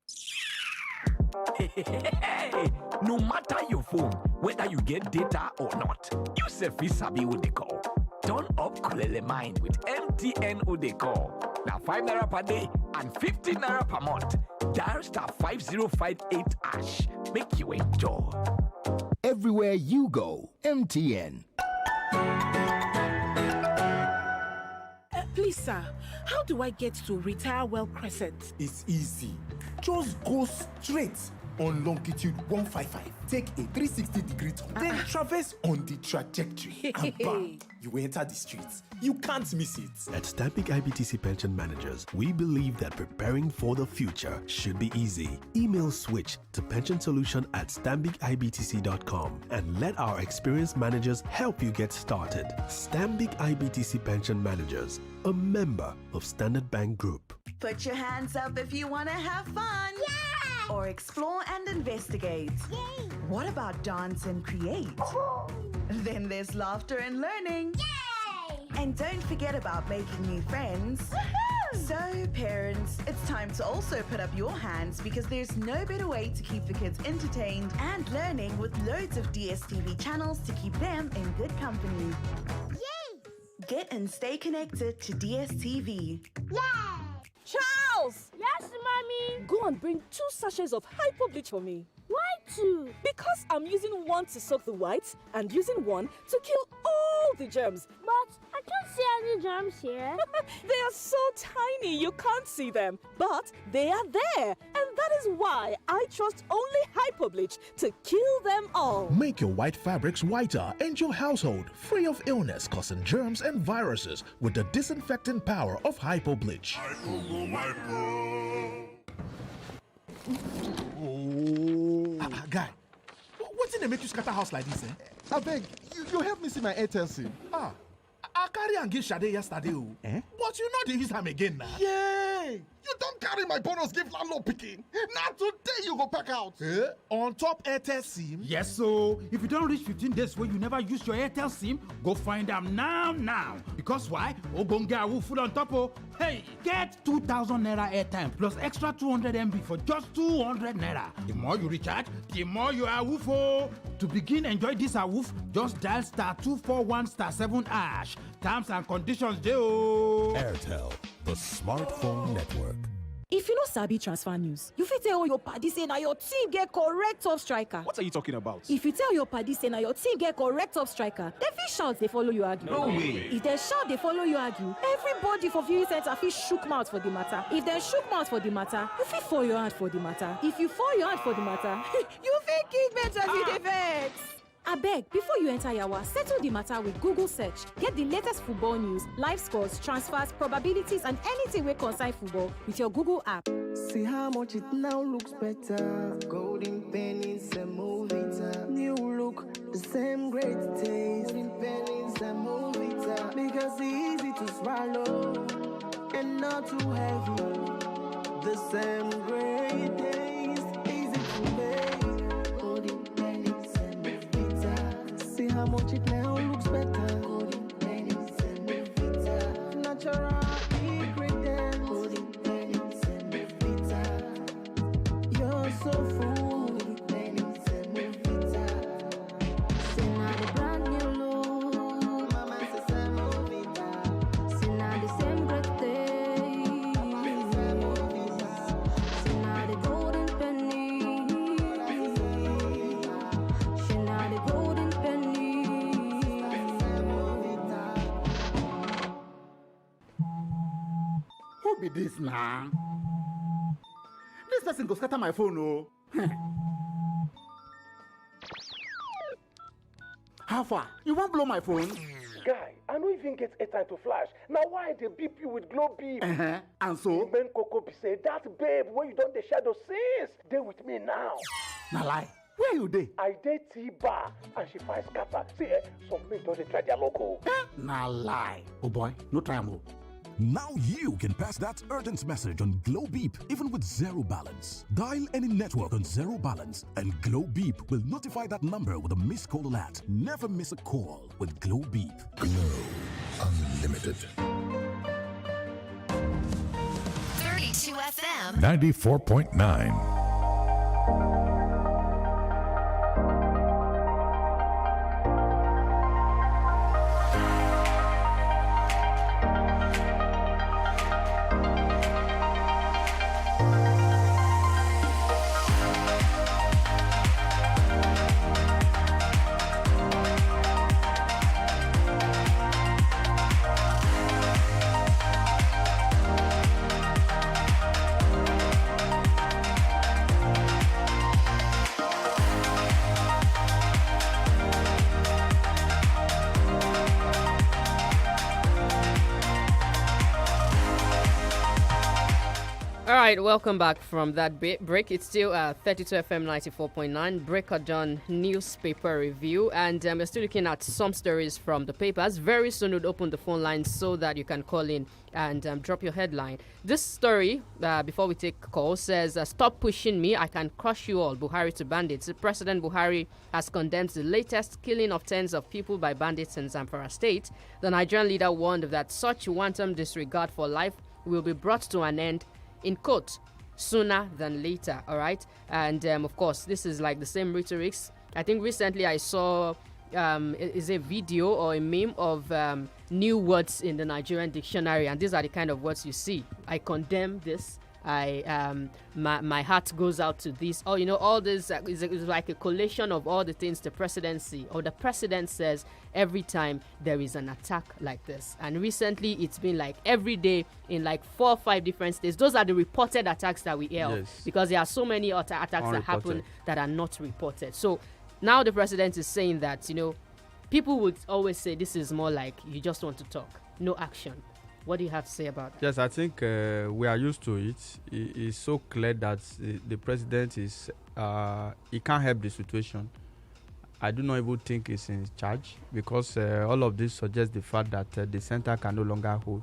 No matter your phone, whether you get data or not, you sabi who they call. Turn up Kulele Mind with MTN who they call. Now 5 naira per day and 15 naira per month. Dial *5058#. Make you enjoy. Everywhere you go, MTN. Please, sir, how do I get to Retire Well Crescent? It's easy. Just go straight on longitude 155. Take a 360-degree turn, then traverse on the trajectory. And bam, you enter the streets. You can't miss it. At Stabic IBTC Pension Managers, we believe that preparing for the future should be easy. Email switch to pensionsolution@stambicibtc.com and let our experienced managers help you get started. Stabic IBTC Pension Managers, a member of Standard Bank Group. Put your hands up if you want to have fun. Yeah! Or explore and investigate. Yay! What about dance and create? Then there's laughter and learning. Yay! And don't forget about making new friends. Woohoo! So, parents, it's time to also put up your hands because there's no better way to keep the kids entertained and learning with loads of DSTV channels to keep them in good company. Yay! Get and stay connected to DSTV. Yay! Charles! Yes, Mommy? Go and bring 2 sachets of hypo bleach for me. Why 2? Because I'm using 1 to soak the whites and using 1 to kill all the germs. But I can't see any germs here. They are so tiny you can't see them. But they are there. And that is why I trust only hypo bleach to kill them all. Make your white fabrics whiter and your household free of illness causing germs and viruses with the disinfecting power of hypo bleach. Guy, what's in the make you scatter house like this, eh? I beg, you help me see my Airtel SIM. I carry and give Sade yesterday, Eh? But you know they use am again now. Yay! You don't carry my bonus give landlord picking. Now today you go pack out. On top Airtel SIM? Yes, so if you don't reach 15 days where you never use your Airtel SIM, go find them now. Because why? Ogonga will full on top of. Hey, get 2,000 naira airtime plus extra 200 MB for just 200 naira. The more you recharge, the more you are woofo. To begin enjoy this awoof, just dial *241*7#. Terms and conditions, Joe. Airtel, the smartphone network. If you know sabi transfer news, you fit tell all your padi say na your team get correct top striker. What are you talking about? If you tell your padi say na your team get correct top striker, dem fit shout dey follow you argue. No way. If dem shout dey follow you argue, everybody for viewing center fit shook mouth for the matter. If dem shook mouth for the matter, you fit fall your hand for the matter. If you fall your hand for the matter, you fit kick bench as you dey vex. Abeg, before you enter yawa, settle the matter with Google search. Get the latest football news, live scores, transfers, probabilities, and anything wey concern football with your Google app. See how much it now looks better. Golden pennies and Movita. New look, the same great taste. Golden pennies and Movita. Because it's easy to swallow and not too heavy. The same great taste, easy to make. Golden pennies and Movita. See how much it now looks better. Golden pennies and Movita. Natural ingredients. Golden pennies and Movita. You're so full. Golden pennies and Movita. See now the brand new look. Mama says I'm Movita. See now the same great taste. Mama says I'm Movita. See now the golden penny. See now the golden penny. Who be this now? This person go scatter my phone, oh. How far? You won't blow my phone? Guy, I don't even get airtime to flash. Now why they beep you with glow beep? And so? Ben Coco be say that babe where you don't the shadow since. They with me now. Now lie. Where you dey? I did T-bar and she find scatter. See, some men don't they try their local. Now lie. Oh boy, no time. Oh. Now you can pass that urgent message on Glow Beep even with zero balance. Dial any network on zero balance and Glow Beep will notify that number with a missed call alert. Never miss a call with Glow Beep. Glow Unlimited. 32 FM 94.9. right, welcome back from that break. It's still 32 FM 94.9 Breaker Dawn newspaper review, and we're still looking at some stories from the papers. Very soon we'll open the phone lines so that you can call in and drop your headline. This story, before we take calls, says, stop pushing me, I can crush you all, Buhari to bandits. President Buhari has condemned the latest killing of tens of people by bandits in Zamfara state. The Nigerian leader warned that such wanton disregard for life will be brought to an end, in quote, sooner than later. All right. And of course, this is like the same rhetorics. I think recently I saw is a video or a meme of new words in the Nigerian dictionary, and these are the kind of words you see. I condemn this. My heart goes out to this. Oh, you know, all this is like a collation of all the things the presidency or the president says every time there is an attack like this. And recently it's been like every day in like 4 or 5 different states. Those are the reported attacks that we hear of, because there are so many attacks that happen that are not reported. So now the president is saying that, you know, people would always say this is more like you just want to talk, no action. What do you have to say about that? Yes, I think we are used to it. It's so clear that the president is, he can't help the situation. I do not even think he's in charge, because all of this suggests the fact that the center can no longer hold.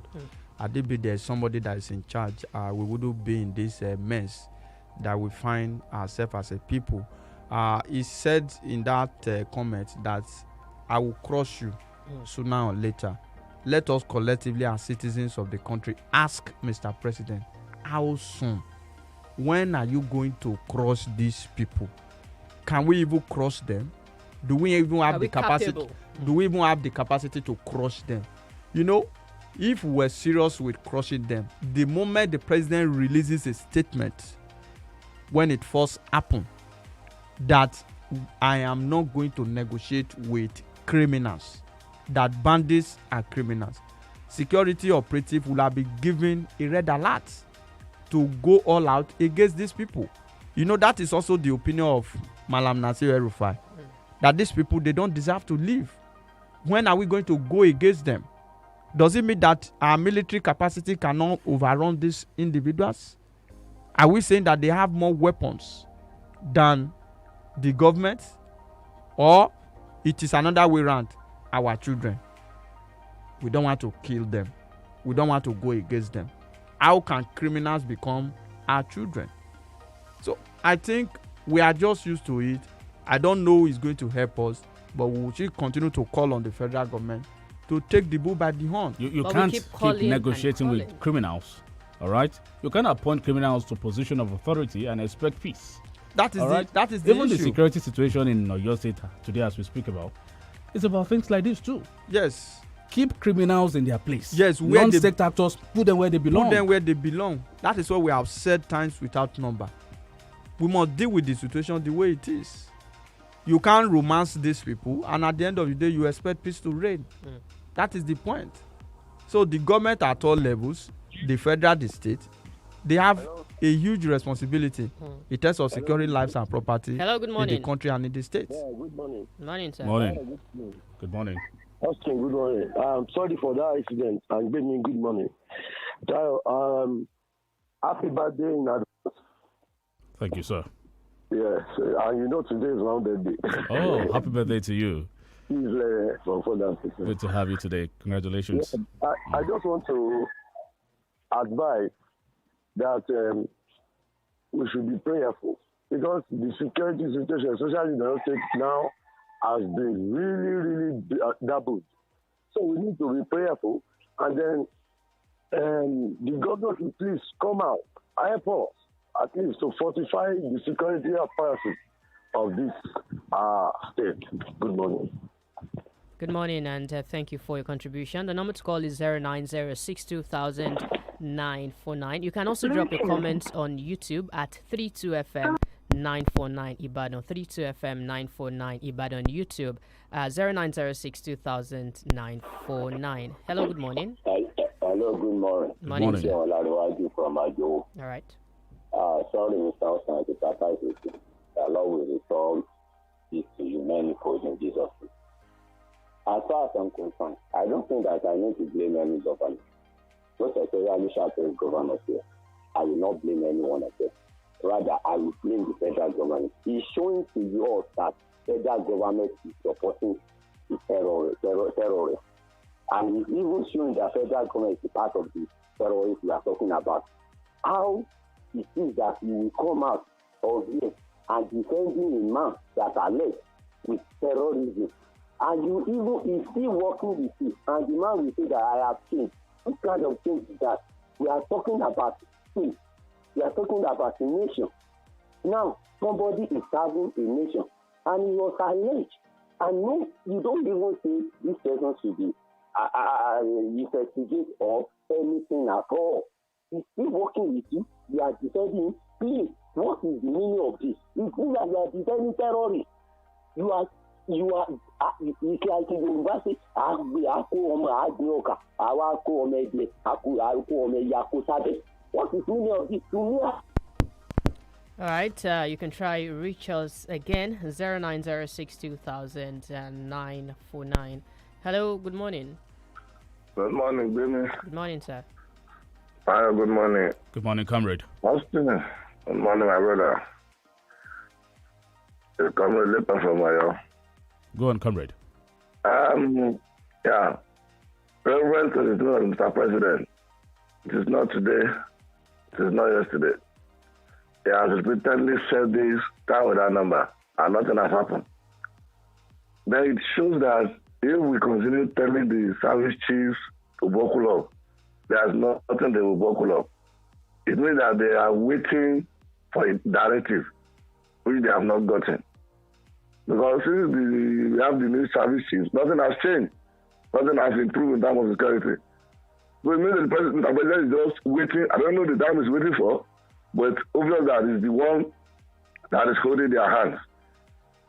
Had it be there's somebody that is in charge, we wouldn't be in this mess that we find ourselves as a people. He said in that comment that I will crush you sooner or later. Let us collectively, as citizens of the country, ask Mr. President, how soon? When are you going to crush these people? Can we even crush them? Do we even have the capacity? Do we even have the capacity to crush them? You know, if we're serious with crushing them, the moment the president releases a statement, when it first happened, that I am not going to negotiate with criminals, that bandits are criminals, security operative will have been given a red alert to go all out against these people. You know, that is also the opinion of Malam Nasir El-Rufai, that these people, they don't deserve to live. When are we going to go against them? Does it mean that our military capacity cannot overrun these individuals? Are we saying that they have more weapons than the government? Or it is another way around? Our children, we don't want to kill them, we don't want to go against them. How can criminals become our children? So I think we are just used to it. I don't know it's going to help us, but we should continue to call on the federal government to take the bull by the horn. You can't keep negotiating with criminals, all right? You can't appoint criminals to position of authority and expect peace. That is right? That is the Even issue. The security situation in Oyo State today, as we speak about, it's about things like this too. Yes. Keep criminals in their place. Yes. Non-state actors, put them where they belong. Put them where they belong. That is what we have said times without number. We must deal with the situation the way it is. You can't romance these people, and at the end of the day, you expect peace to reign. That is the point. So the government at all levels, the federal, the state, they have a huge responsibility in terms of securing lives and property in the country and in the state. Yeah, good morning. Morning, sir. Morning. Good morning. Austin, good morning. I'm sorry for that incident, and give me good morning. Happy birthday in advance. Thank you, sir. Yes, and you know today is my birthday. Oh, happy birthday to you. From good to have you today. Congratulations. Yeah, I just want to advise that we should be prayerful, because the security situation, especially in the state now, has been really doubled. So we need to be prayerful, and then the government will please come out, help us, at least to fortify the security apparatus of this state. Good morning. Good morning, and thank you for your contribution. The number to call is 09062200949. You can also drop your comments on YouTube at 32FM 949 Ibadan. 32FM 949 Ibadan YouTube. 0906200949. Hello, good morning. Hello, good morning. Morning. This is Olawale from Ajo. All right. Sorry, Mr. Austin, the Lord will return this to you manifold in Jesus' name. As far as I'm concerned, I don't think that I need to blame any government. Most especially Shadow government here. I will not blame anyone of them. Rather, I will blame the federal government. It's showing to you that federal government is supporting the terrorists. And it's even showing that federal government is part of the terrorists we are talking about. How it is that you will come out of here and defending a man that alleged with terrorism, and you even is still working with you, and the man will say that I have changed. What kind of change is that? We are talking about peace. We are talking about a nation. Now, somebody is serving a nation, and he was alleged. And no, you don't even say this person should be investigate or anything at all. He's still working with you. You are defending. Please, what is the meaning of this? It means that you are defending terrorists. You are. It's like in the university. What is the meaning of this? All right, you can try reach us again 09062000 Hello, good morning. Good morning, Jimmy. Good morning, sir. Hi, good morning. Good morning, comrade. Austin. Good morning, my brother. It's comrade Lipa from Mayo. Go on, comrade. Yeah. Reverend to the Mr. President. It is not today. It is not yesterday. He has repeatedly said this time with that number, and nothing has happened. Then it shows that if we continue telling the service chiefs to buckle up, there's nothing they will buckle up. It means that they are waiting for a directive, which they have not gotten. Because since we have the new service chiefs, nothing has changed. Nothing has improved in terms of security. So it means that the president is just waiting. I don't know the time he's waiting for, but obviously that is the one that is holding their hands.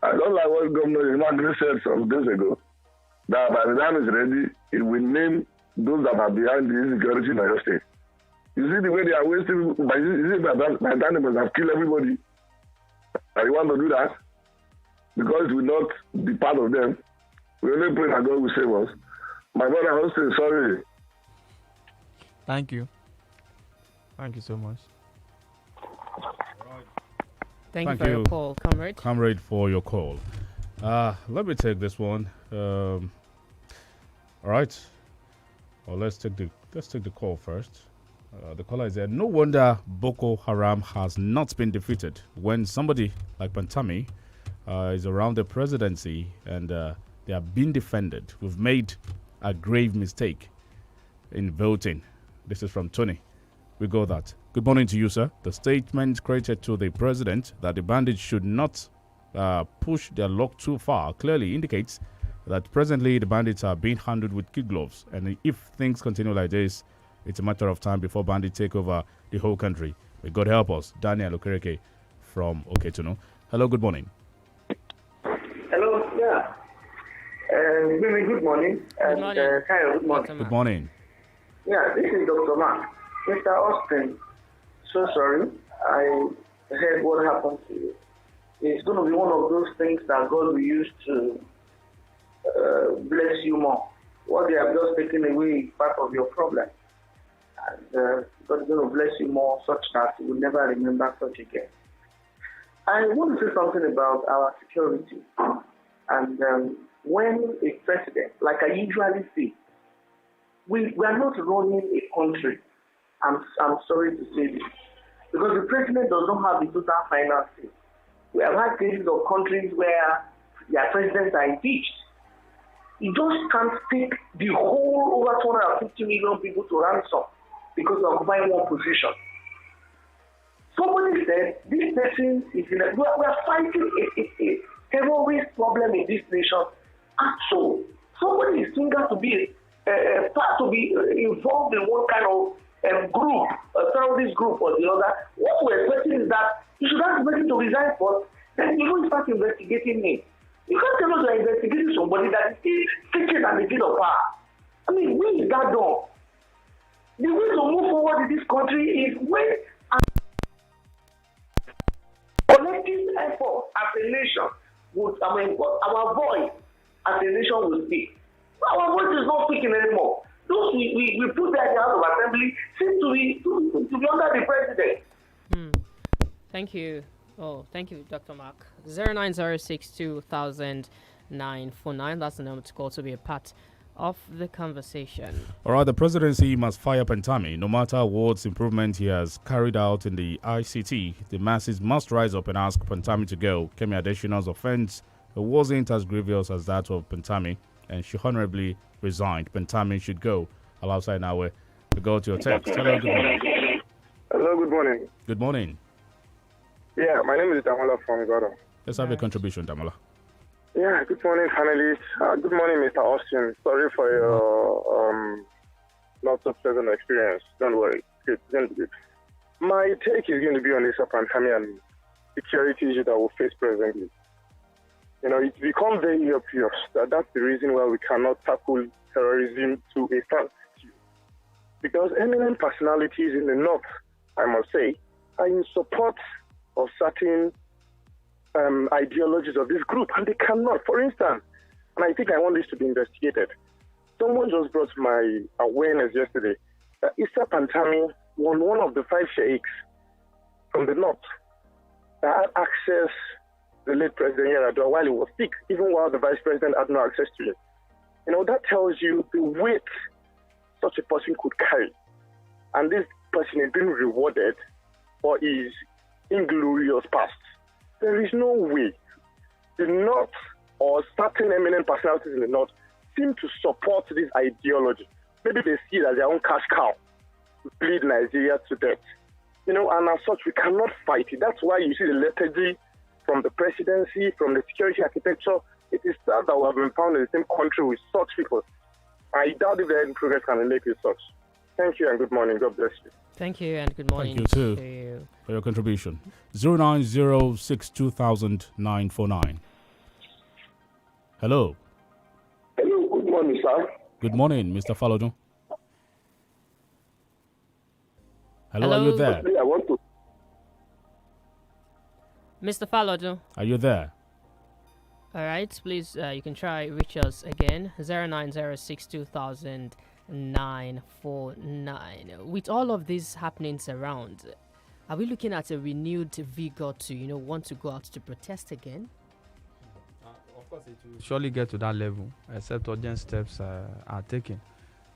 I don't like what Governor Imagine said some days ago, that by the time it's ready, it will name those that are behind the insecurity in your state. You see the way they are wasting, by the time they must have killed everybody. And you want to do that? Because it will not be part of them. We only pray that God will save us. My brother Austin, sorry. Thank you. Thank you so much. Thank you for your call, comrade. Comrade, for your call. Let me take this one. All right. Well, let's take the call first. The caller is there. No wonder Boko Haram has not been defeated when somebody like Pantami is around the presidency and they are being defended. We've made a grave mistake in voting. This is from Tony. We got that. Good morning to you, sir. The statement credited to the president that the bandits should not push their luck too far clearly indicates that presently the bandits are being handled with kid gloves. And if things continue like this, it's a matter of time before bandits take over the whole country. May God help us. Daniel Okereke from Oketono. Hello, good morning. Hello, yeah. Good morning. Good morning. Kyle, good morning. Good morning. Yeah, this is Dr. Mark. Mr. Austin, so sorry. I heard what happened to you. It's going to be one of those things that God will use to bless you more. What they have just taken away is part of your problem. And God is going to bless you more such that you will never remember such again. I want to say something about our security. And when a president, like I usually say, we are not running a country. I'm sorry to say this. Because the president does not have the total final say. We have had cases of countries where their presidents are impeached. You just can't take the whole over 250 million people to ransom because of occupying one position. Somebody said this person is in a, we are fighting a terrorist problem in this nation. And so somebody is finger to be part to be involved in one kind of group, a terrorist group or the other. What we're expecting is that you should ask the person to resign first, then you will start investigating me. You can't tell us you're investigating somebody that is sitting at the gate of power. I mean, when is that done? The way to move forward in this country is when collective effort as a nation would, our voice as a nation will speak. Our voice is not speaking anymore. Those we put there in the House of Assembly seem to be under the president. Thank you. Oh, thank you, Dr. Mark. 09062000949. That's the number to call to be a part of the conversation. All right, the presidency must fire Pantami. No matter what improvement he has carried out in the ICT, the masses must rise up and ask Pantami to go. Kemi Adesina's offense wasn't as grievous as that of Pantami, and she honorably resigned. Pantami should go. Alongside now, we go to your text. Hello, good morning. Hello, good morning. Good morning. Yeah, my name is Damola from Gordon. Let's have a contribution, Damola. Yeah, good morning, panelists. Good morning, Mr. Austin. Sorry for your not so pleasant experience. Don't worry. It's going to be good. My take is going to be on this Pantami and security issue that we'll face presently. You know, it's become very obvious that that's the reason why we cannot tackle terrorism to a standstill. Because eminent personalities in the north, I must say, are in support of certain ideologies of this group, and they cannot. For instance, and I think I want this to be investigated, someone just brought to my awareness yesterday that Issa Pantami was one of the 5 sheikhs from the north that had access to the late President Yar'Adua while he was sick, even while the Vice President had no access to it. You know, that tells you the weight such a person could carry. And this person is being rewarded for his inglorious past. There is no way the North or certain eminent personalities in the North seem to support this ideology. Maybe they see it as their own cash cow to bleed Nigeria to death. You know, and as such, we cannot fight it. That's why you see the lethargy from the presidency, from the security architecture. It is sad that we have been found in the same country with such people. I doubt if there any progress can make with such. Thank you and good morning. God bless you. Thank you and good morning. Thank you too for your contribution. 09062000949. Hello. Hello, good morning, sir. Good morning, Mr. Falodun. Hello, are you there? I want to. Mr. Falodun. Are you there? All right, please, you can try reach us again, 09062000949. With all of these happenings around, are we looking at a renewed vigor to, want to go out to protest again? Of course, it will surely get to that level, except urgent steps are taken.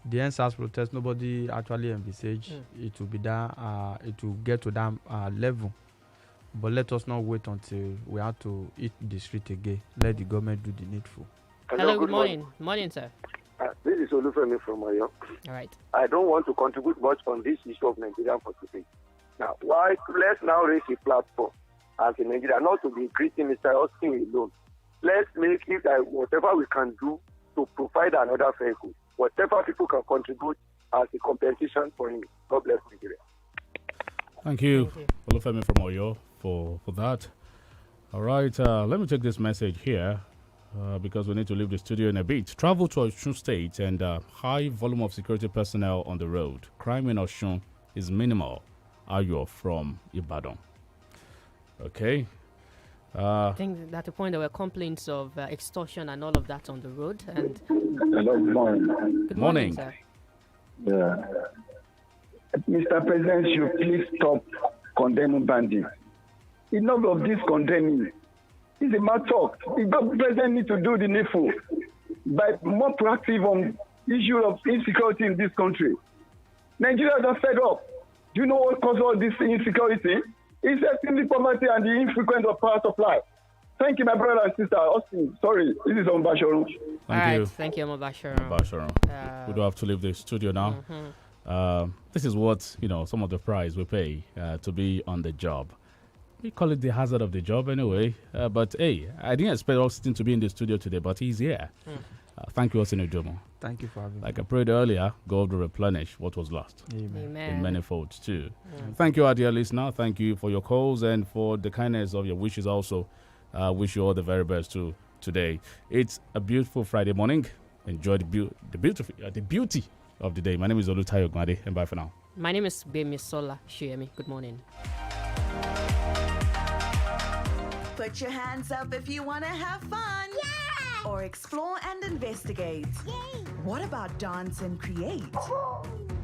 The NSAS protest, nobody actually envisaged it will be that, it will get to that level. But let us not wait until we have to hit the street again. Let the government do the needful. Hello, good morning. Morning, sir. This is Olufemi from Oyo. All right. I don't want to contribute much on this issue of Nigeria for today. Now, let's now raise a platform as a Nigeria, not to be greeting Mr. Austin alone. Let's make it whatever we can do to provide another vehicle. Whatever people can contribute as a compensation for him. God bless Nigeria. Thank you. Olufemi from Oyo for that. All right, let me take this message here because we need to leave the studio in a bit. Travel to Osun State and high volume of security personnel on the road. Crime in Osun is minimal. Ayo from Ibadan. Okay. I think at the point there were complaints of extortion and all of that on the road. And Hello, good morning. Good morning, sir. Yeah. Mr. President, should please stop condemning bandits. Enough of this condemning. It's a mad talk. The president needs to do the needful by more proactive on issue of insecurity in this country. Nigerians are fed up. Do you know what causes all this insecurity? It's extremely poverty and the infrequent of power supply. Thank you, my brother and sister. Austin, sorry, this is Ombashoru. Thank you. Thank you, Ombashoru. We do have to leave the studio now. This is what, some of the price we pay to be on the job. We call it the hazard of the job anyway. But hey, I didn't expect Austin to be in the studio today, but he's here. Thank you, Austin Udomo. Thank you for having me. Like I prayed earlier, God will replenish what was lost. Amen. In many folds too. Thank you, our dear listener. Thank you for your calls and for the kindness of your wishes also. Wish you all the very best too today. It's a beautiful Friday morning. Enjoy the beauty of the day. My name is OLUTAYO, OGUNADE, and bye for now. My name is GBEMISOLA. SOYEMI. Good morning. Put your hands up if you want to have fun. or explore and investigate? Yay! What about dance and create?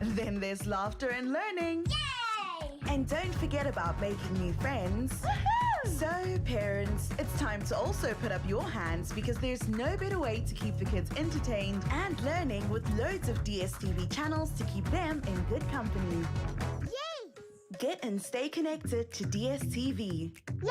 Then there's laughter and learning. Yay! And don't forget about making new friends. Woohoo! So, parents, it's time to also put up your hands because there's no better way to keep the kids entertained and learning with loads of DSTV channels to keep them in good company. Yay! Get and stay connected to DSTV. Yay!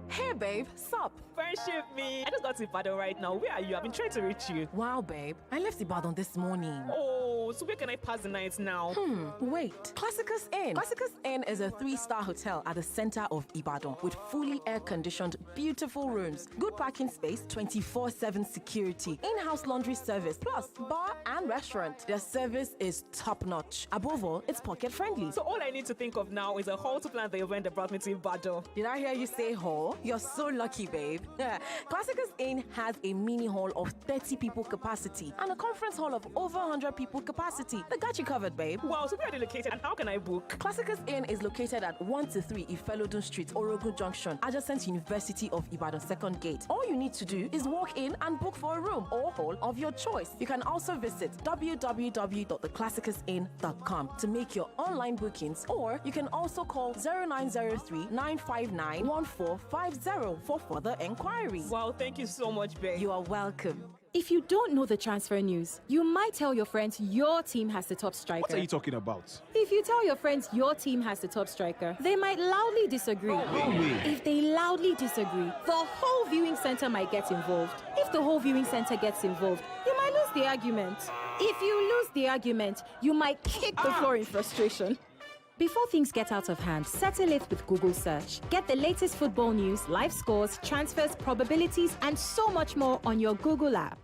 Hey, babe, sup? Friendship me. I just got to Ibadan right now. Where are you? I've been trying to reach you. Wow, babe. I left Ibadan this morning. Oh, so where can I pass the night now? Wait. Classicus Inn. Classicus Inn is a 3-star hotel at the center of Ibadan with fully air-conditioned, beautiful rooms, good parking space, 24/7 security, in-house laundry service, plus bar and restaurant. Their service is top-notch. Above all, it's pocket-friendly. So all I need to think of now is a hall to plan the event that brought me to Ibadan. Did I hear you say hall? You're so lucky, babe. Classicus Inn has a mini hall of 30 people capacity and a conference hall of over 100 people capacity. They got you covered, babe. Wow, so where are they located and how can I book? Classicus Inn is located at 1-3 Ifelodun Street, Orogun Junction, adjacent University of Ibadan 2nd Gate. All you need to do is walk in and book for a room or hall of your choice. You can also visit www.theclassicusin.com to make your online bookings, or you can also call 0903-959-1450 for further enquiries. Wow, thank you so much, babe. You are welcome. If you don't know the transfer news, you might tell your friends your team has the top striker. What are you talking about? If you tell your friends your team has the top striker, they might loudly disagree. If they loudly disagree, the whole viewing center might get involved. If the whole viewing center gets involved, you might lose the argument. If you lose the argument, you might kick the floor in frustration. Before things get out of hand, settle it with Google Search. Get the latest football news, live scores, transfers, probabilities, and so much more on your Google app.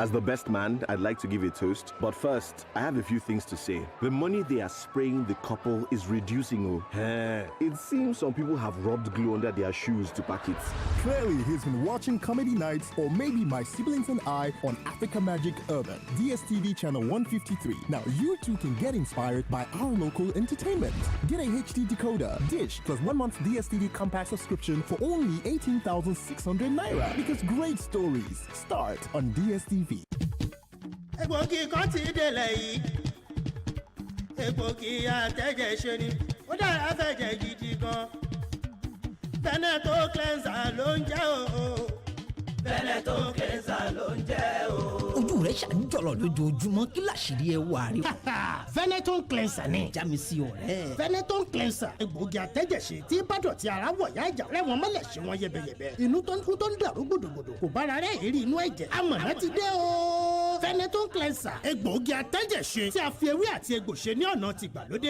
As the best man, I'd like to give a toast. But first, I have a few things to say. The money they are spraying the couple is reducing. It seems some people have rubbed glue under their shoes to pack it. Clearly, he's been watching Comedy Nights or maybe My Siblings and I on Africa Magic Urban, DSTV channel 153. Now, you too can get inspired by our local entertainment. Get a HD decoder, dish, plus 1 month DSTV compact subscription for only 18,600 Naira. Because great stories start on DSTV. Egbògi kan ti délẹ̀ yìí, egbògi àtẹ̀jẹ̀ ṣe ni, ó dára fẹ̀jẹ̀ gidi gan. Veneto cleanser ló ń jẹ́ o. Veneto cleanser ló ń jẹ́ o. Ojú rẹ̀ ṣàǹjọ̀lọ̀ lójoojúmọ́ kí làṣírí ẹ wà rí. Veneto cleanser ni. Já mi sí ọ̀rẹ́. Veneto cleanser egbògi àtẹ̀jẹ̀ṣe tí bádọ̀tí ara wọ̀ yá ìjà rẹ̀ wọ́n mọ́lẹ̀ ṣe wọ́n yẹbẹyẹbẹ. Inú tó ń kú tó ń dàrú gbòdògbòdò kò bára rẹ̀ èrí inú ẹ̀jẹ̀. Amọ̀nà ti dé o. Veneto cleanser egbògi àtẹ̀jẹ̀ṣe tí a fi ewé àti egbò ṣe ní ọ̀nà tìgbàlódé.